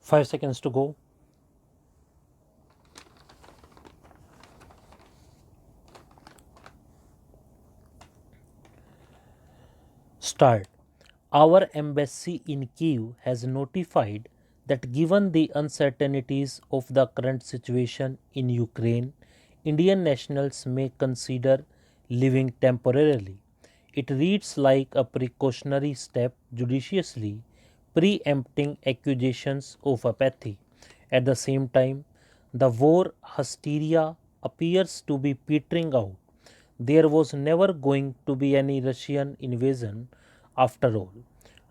5 seconds to go. Start. Our embassy in Kiev has notified that given the uncertainties of the current situation in Ukraine, Indian nationals may consider leaving temporarily. It reads like a precautionary step judiciously preempting accusations of apathy. At the same time, the war hysteria appears to be petering out. There was never going to be any Russian invasion after all.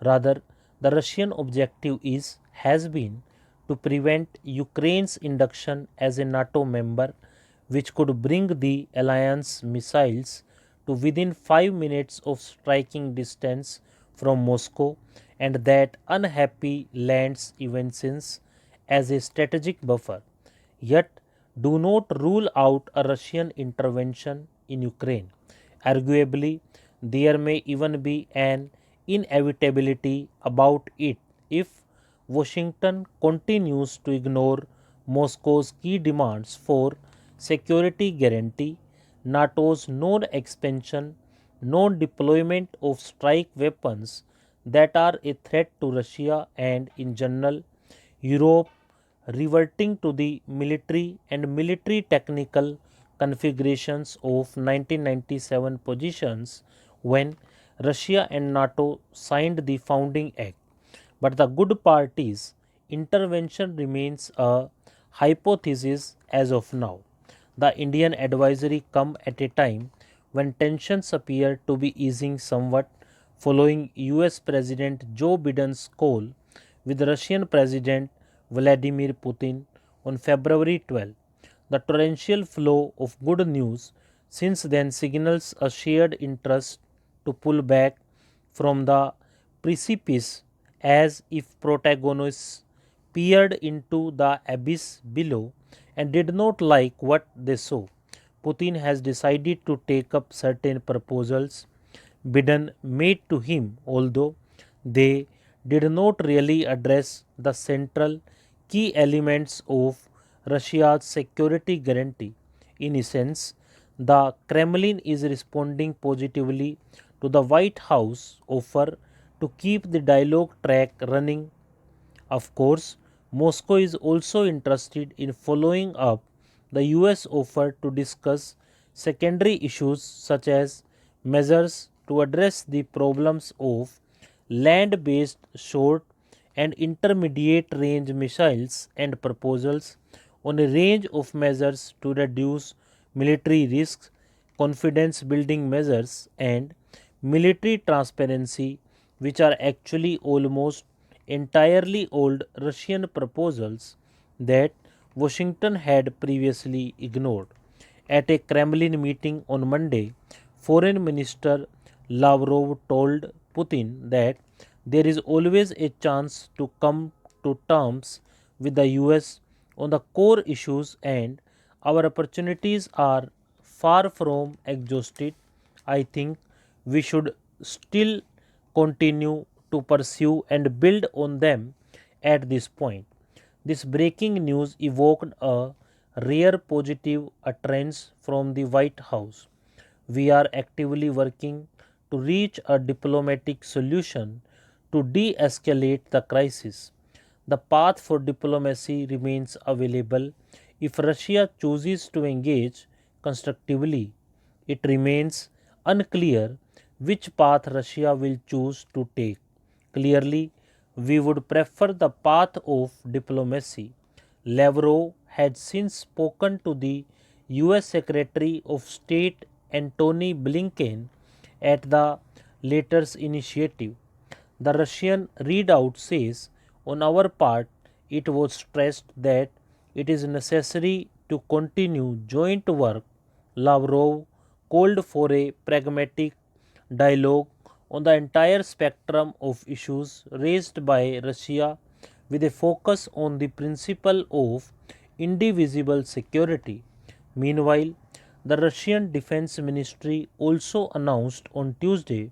Rather, the Russian objective has been to prevent Ukraine's induction as a NATO member, which could bring the alliance missiles to within 5 minutes of striking distance from Moscow, and that unhappy lands evanescence as a strategic buffer. Yet, do not rule out a Russian intervention in Ukraine. Arguably, there may even be an inevitability about it if Washington continues to ignore Moscow's key demands for security guarantee, NATO's non expansion, non deployment of strike weapons that are a threat to Russia, and in general, Europe reverting to the military and military technical configurations of 1997 positions when Russia and NATO signed the founding act. But the good part is intervention remains a hypothesis as of now. The Indian advisory come at a time when tensions appear to be easing somewhat following US President Joe Biden's call with Russian President Vladimir Putin on February 12. The torrential flow of good news since then signals a shared interest to pull back from the precipice as if protagonists peered into the abyss below and did not like what they saw. Putin has decided to take up certain proposals Biden made to him, although they did not really address the central key elements of Russia's security guarantee. In essence, the Kremlin is responding positively to the White House offer to keep the dialogue track running. Of course, Moscow is also interested in following up the US offer to discuss secondary issues such as measures to address the problems of land based short and intermediate range missiles and proposals on a range of measures to reduce military risks, confidence building measures, and military transparency, which are actually almost entirely old Russian proposals that Washington had previously ignored. At a Kremlin meeting on Monday, Foreign Minister Lavrov told Putin that there is always a chance to come to terms with the US on the core issues and our opportunities are far from exhausted. I think we should still continue to pursue and build on them at this point. This breaking news evoked a rare positive utterance from the White House. We are actively working to reach a diplomatic solution to de escalate the crisis. The path for diplomacy remains available if Russia chooses to engage constructively. It remains unclear which path Russia will choose to take. Clearly, we would prefer the path of diplomacy. Lavrov had since spoken to the US Secretary of State Antony Blinken at the latter's initiative. The Russian readout says, on our part, it was stressed that it is necessary to continue joint work. Lavrov called for a pragmatic dialogue on the entire spectrum of issues raised by Russia with a focus on the principle of indivisible security. Meanwhile, the Russian Defense Ministry also announced on Tuesday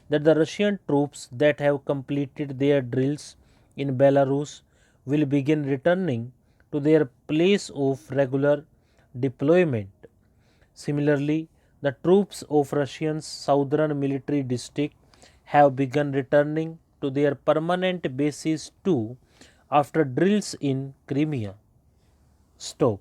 that the Russian troops that have completed their drills in Belarus will begin returning to their place of regular deployment. Similarly, the troops of Russia's southern military district have begun returning to their permanent bases too after drills in Crimea. Stop.